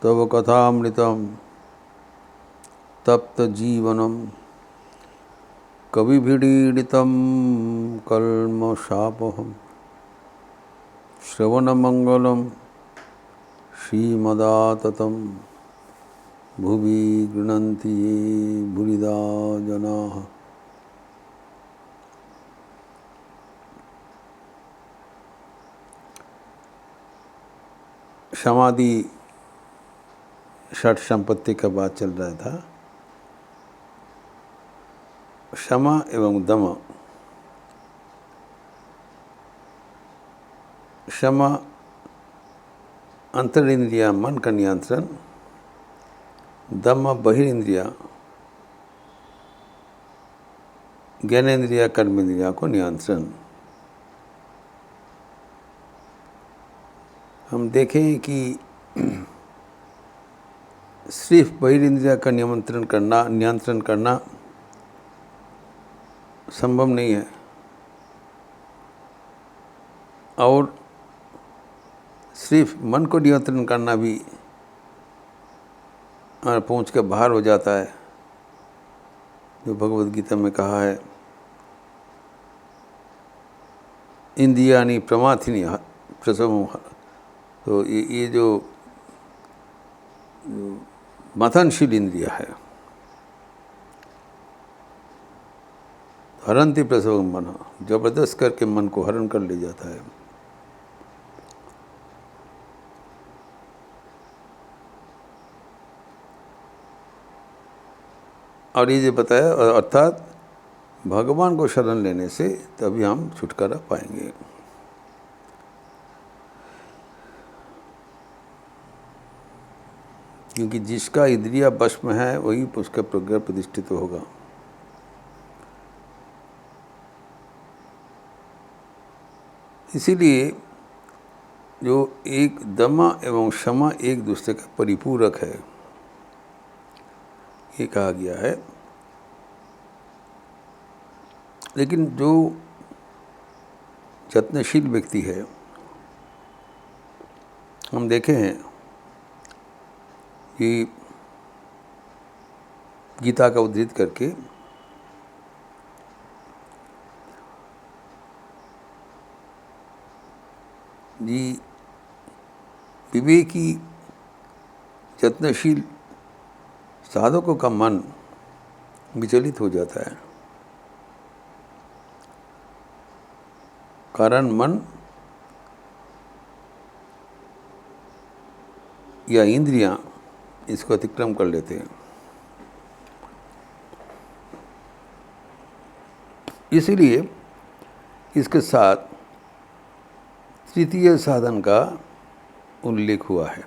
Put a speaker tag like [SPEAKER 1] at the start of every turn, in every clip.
[SPEAKER 1] तव कथामृतं तप्तजीवनं कविभिरीडितं कल्मषापहं श्रवणमंगलं श्रीमदाततं भुवि गृह्णन्ति ये भूरिदा जनाः। समाधि षट संपत्ति का बात चल रहा था। क्षमा एवं दम। क्षमा अंतरिंद्रिया मन का नियंत्रण, दम बहिरिंद्रिया ज्ञानेन्द्रिया कर्मेंद्रिया को नियंत्रण। हम देखें कि सिर्फ बहिरिंद्रिया का नियंत्रण करना संभव नहीं है, और सिर्फ मन को नियंत्रण करना भी पहुँच के बाहर हो जाता है। जो भगवद गीता में कहा है, इंद्रियाणि प्रमाथिनी प्रसवम। तो ये जो मथनशील इंद्रिया है, हरंती प्रसव मन, जबरदस्त करके मन को हरण कर ले जाता है। और ये जो बताया, अर्थात भगवान को शरण लेने से तभी हम छुटकारा पाएंगे। क्योंकि जिसका इंद्रिया वश में है वही उसका प्रज्ञा प्रतिष्ठित होगा। इसीलिए जो एक दमा एवं क्षमा एक दूसरे का परिपूरक है, ये कहा गया है। लेकिन जो यत्नशील व्यक्ति है, हम देखे हैं कि गीता का उद्धृत करके जी विवेकी यत्नशील साधकों का मन विचलित हो जाता है। कारण मन या इंद्रियां इसको अतिक्रम कर लेते हैं। इसलिए इसके साथ तृतीय साधन का उल्लेख हुआ है।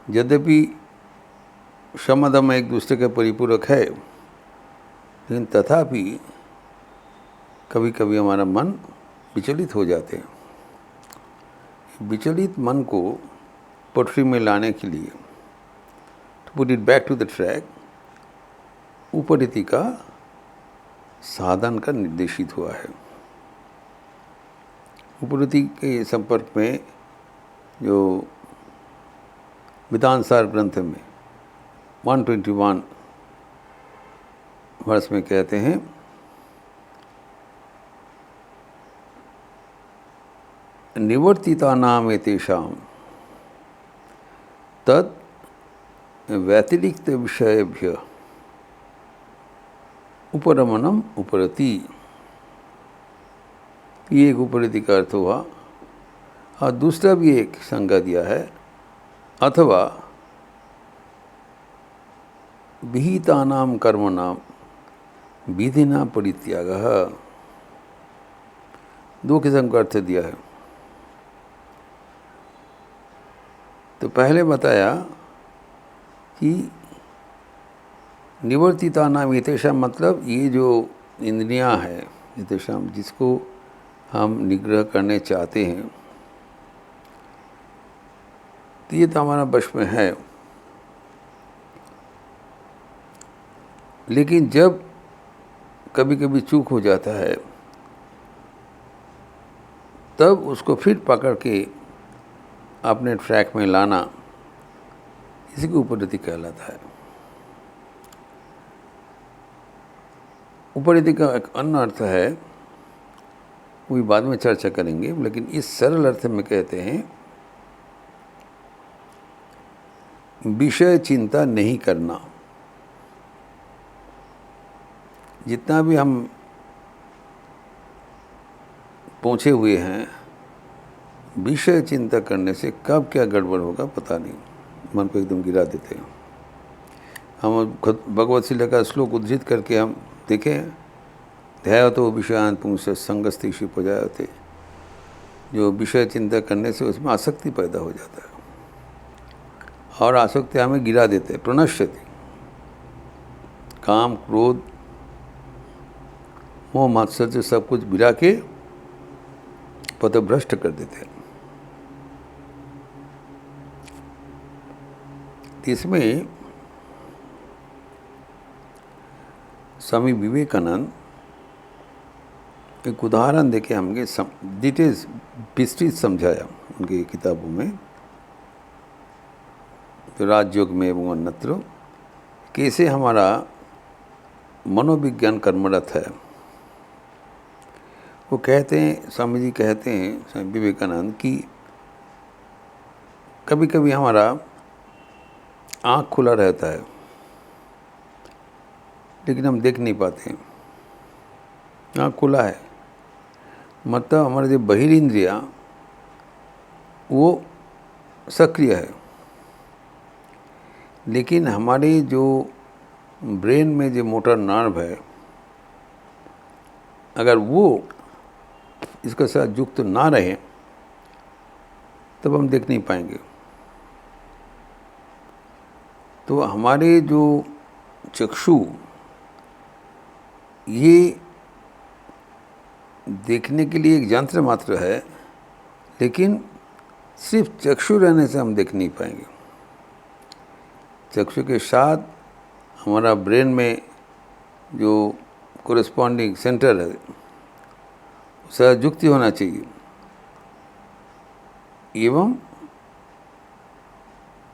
[SPEAKER 1] यद्यपि क्षमा दम एक दूसरे का परिपूरक है, लेकिन तथापि कभी कभी हमारा मन विचलित हो जाते हैं। विचलित मन को पटरी में लाने के लिए, to put it back to the track, उपरिति का साधन का निर्देशित हुआ है। उपरिति के संपर्क में जो वेदांतसार ग्रंथ में 121 वर्ष में कहते हैं, निवर्तितानाम एतेषां तद व्यतिरिक्त विषयेभ्यः उपरमणम उपरति। ये एक उपरति का अर्थ हुआ, और दूसरा भी एक संज्ञा दिया है, अथवा विहितानाम कर्मणाम विधिना परित्यागः। दो किस्म का अर्थ दिया है। तो पहले बताया कि निवर्तितानाम एतेषां मतलब ये जो इंद्रियां हैं, एतेषां जिसको हम निग्रह करने चाहते हैं, तो ये तो हमारा वश में है। लेकिन जब कभी कभी चूक हो जाता है, तब उसको फिर पकड़ के अपने ट्रैक में लाना, इसी को उपरति कहलाता है। उपरति का एक अन्य अर्थ है, वो भी बाद में चर्चा करेंगे, लेकिन इस सरल अर्थ में कहते हैं विषय चिंता नहीं करना। जितना भी हम पहुँचे हुए हैं, विषय चिंता करने से कब क्या गड़बड़ होगा पता नहीं, मन को एकदम गिरा देते हैं। हम खुद भगवत शीला का श्लोक उद्धृत करके हम देखें, ध्याय तो विषयान पुंस संगस्ति शिपजाते, जो विषय चिंता करने से उसमें आसक्ति पैदा हो जाता है और आसक्ति हमें गिरा देते हैं। प्रणश्यति, काम क्रोध मोह मात्सर्य सब कुछ गिरा के पथभ्रष्ट कर देते हैं। इसमें स्वामी विवेकानंद एक उदाहरण देके हमने डिटेल्स विस्तृत समझाया उनकी किताबों में, तो राजयोग में एवं अन्यत्र कैसे हमारा मनोविज्ञान कर्मरत है। वो कहते हैं, स्वामी जी कहते हैं, स्वामी विवेकानंद, कि कभी कभी हमारा आँख खुला रहता है लेकिन हम देख नहीं पाते हैं। आँख खुला है मतलब हमारे जो बहिर्इंद्रियाँ वो सक्रिय है, लेकिन हमारे जो ब्रेन में जो मोटर नर्व है, अगर वो इसके साथ युक्त ना रहे तब हम देख नहीं पाएंगे। तो हमारे जो चक्षु, ये देखने के लिए एक यंत्र मात्र है, लेकिन सिर्फ चक्षु रहने से हम देख नहीं पाएंगे। चक्षु के साथ हमारा ब्रेन में जो कोरेस्पॉन्डिंग सेंटर है उसका युक्ति होना चाहिए, एवं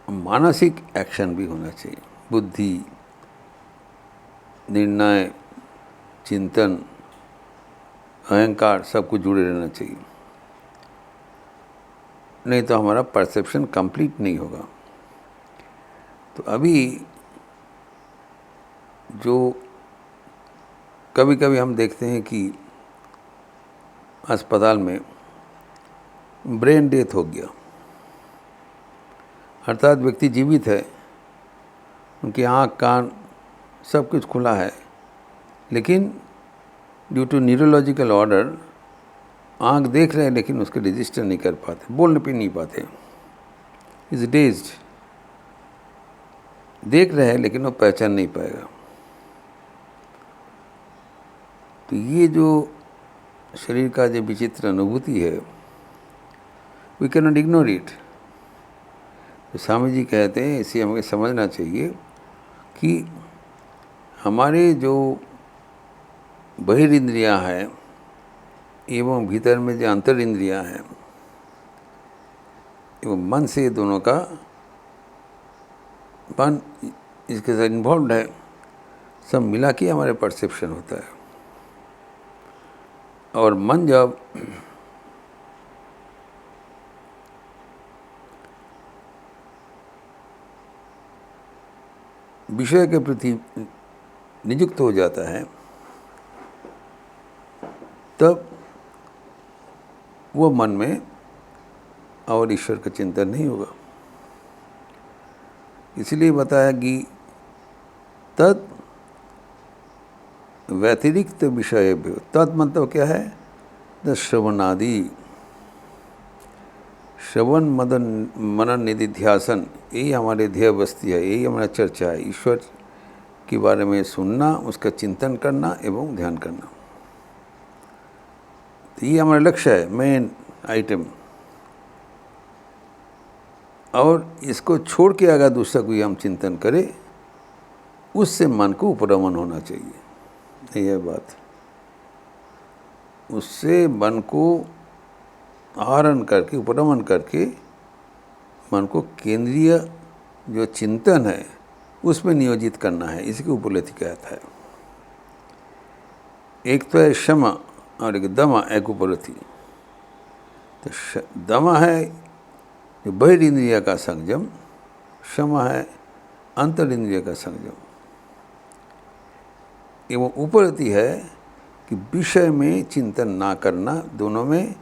[SPEAKER 1] मानसिक एक्शन भी होना चाहिए। बुद्धि, निर्णय, चिंतन, अहंकार सब कुछ जुड़े रहना चाहिए, नहीं तो हमारा परसेप्शन कंप्लीट नहीं होगा। तो अभी जो कभी कभी हम देखते हैं कि अस्पताल में ब्रेन डेथ हो गया, अर्थात व्यक्ति जीवित है, उनकी आँख कान सब कुछ खुला है, लेकिन ड्यू टू न्यूरोलॉजिकल ऑर्डर आँख देख रहे हैं लेकिन उसके रजिस्टर नहीं कर पाते, बोल भी नहीं पाते, इज डेज्ड। देख रहे हैं लेकिन वो पहचान नहीं पाएगा। तो ये जो शरीर का जो विचित्र अनुभूति है, we can not ignore it. तो स्वामी जी कहते हैं इसे हमें समझना चाहिए कि हमारे जो बहिर्इंद्रियाँ हैं एवं भीतर में जो अंतर इंद्रियाँ हैं एवं मन से दोनों का, मन इसके साथ इन्वॉल्व है, सब मिला के हमारे परसेप्शन होता है। और मन जब विषय के प्रति नियुक्त हो जाता है तब वो मन में और ईश्वर का चिंतन नहीं होगा। इसलिए बताया कि तत् व्यतिरिक्त विषय, तत् मतलब क्या है, द श्रवणादि, श्रवण मदन मनन निधिध्यासन, यही हमारे ध्येय वस्तु है, यही हमारा चर्चा है। ईश्वर के बारे में सुनना, उसका चिंतन करना एवं ध्यान करना, तो ये हमारा लक्ष्य है, मेन आइटम। और इसको छोड़ के अगर दूसरा कोई हम चिंतन करें, उससे मन को उपरमन होना चाहिए, यह बात। उससे मन को आहरण करके, उपरमन करके मन को केंद्रीय जो चिंतन है उसमें नियोजित करना है, इसकी उपलब्धि कहता है। एक तो है शम और एक दमा, एक उपलब्धि। तो दमा है जो बहिर्ंद्रिय का संयम, शम है अंतरिंद्रिय का संयम। एवं उपलब्धि है कि विषय में चिंतन ना करना। दोनों में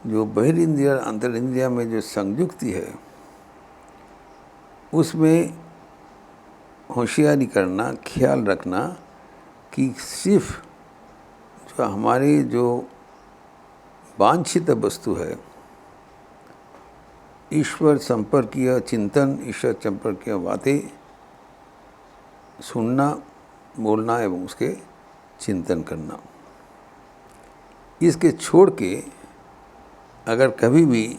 [SPEAKER 1] जो बहिर्ंद्रिय और अंतरिंद्रिय में जो संयुक्ति है उसमें होशियारी करना, ख्याल रखना कि सिर्फ जो हमारी जो वांछित वस्तु है, ईश्वर संपर्कीय चिंतन, ईश्वर संपर्कीय बातें सुनना, बोलना एवं उसके चिंतन करना, इसके छोड़ के अगर कभी भी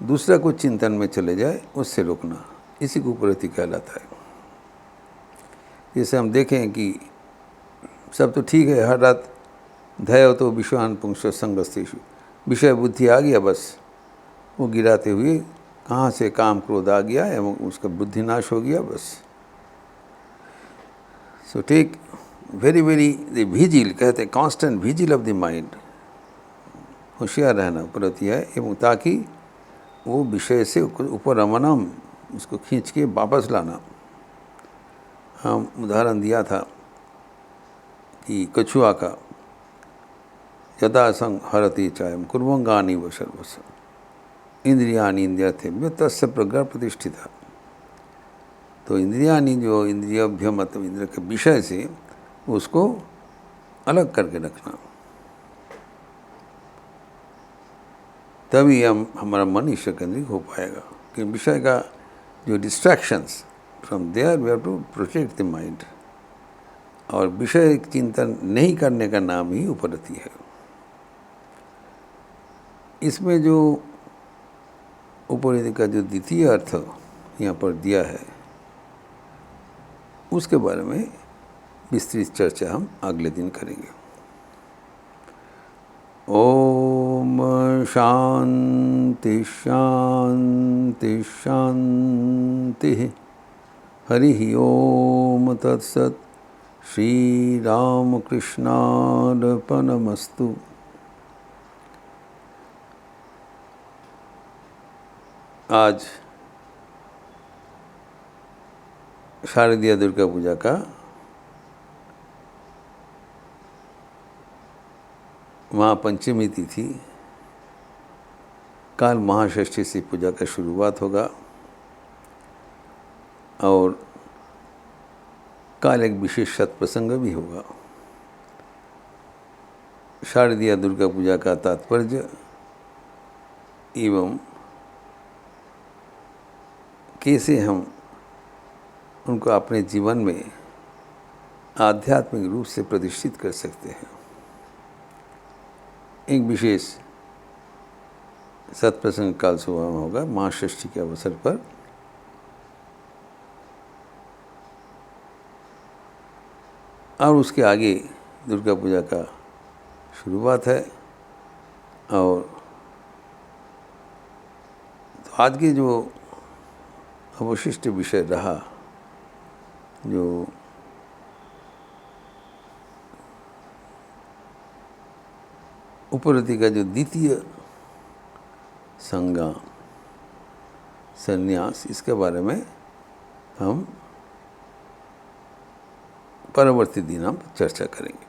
[SPEAKER 1] दूसरा कुछ चिंतन में चले जाए उससे रोकना, इसी को उपरति कहलाता है। जैसे हम देखें कि सब तो ठीक है, हर रात धैर्य तो विश्वान पुंस संगस्तेषु, विषय बुद्धि आ गया, बस वो गिराते हुए कहाँ से काम क्रोध आ गया एवं उसका बुद्धि नाश हो गया, बस। So take very very the vigil, कहते हैं constant vigil of the mind, होशियार रहना प्रति है एवं ताकि वो विषय से ऊपर रमनम, उसको खींच के वापस लाना। हम उदाहरण दिया था कि कछुआ का, यदा संग हरति चायम कुर्वंगानी व सर्वस्व इंद्रियानि इंद्रियर्थेभ्यो तस्य प्रज्ञा प्रतिष्ठिता। तो इंद्रियानि जो इंद्रियभ्य मतलब इंद्रिय के विषय से उसको अलग करके रखना, तभी हमारा मन ईश्वर केंद्रित हो पाएगा। कि विषय का जो distractions from there we have to protect the mind, और विषय चिंतन नहीं करने का नाम ही उपरति है। इसमें जो उपरति का जो द्वितीय अर्थ यहाँ पर दिया है उसके बारे में विस्तृत चर्चा हम अगले दिन करेंगे। ओम शांति शांति शांति। हरि ओम तत्सत। श्री राम कृष्णार्पणमस्तु। आज शारदीय दुर्गा पूजा का महापंचमी तिथि, काल महाषष्ठी से पूजा का शुरुआत होगा और काल एक विशेष सत्प्रसंग भी होगा। शारदीय दुर्गा पूजा का तात्पर्य एवं कैसे हम उनको अपने जीवन में आध्यात्मिक रूप से प्रतिष्ठित कर सकते हैं, एक विशेष सत्प्रसंग काल सुबह में होगा महाषष्ठी के अवसर पर। और उसके आगे दुर्गा पूजा का शुरुआत है। और तो आज के जो अवशिष्ट विषय रहा, जो उपरति का जो द्वितीय संज्ञा संन्यास, इसके बारे में हम परवर्ती दिन हम चर्चा करेंगे,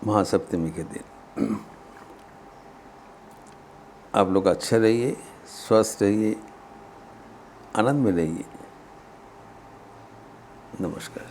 [SPEAKER 1] महासप्तमी के दिन। आप लोग अच्छे रहिए, स्वस्थ रहिए, आनंद में रहिए। नमस्कार।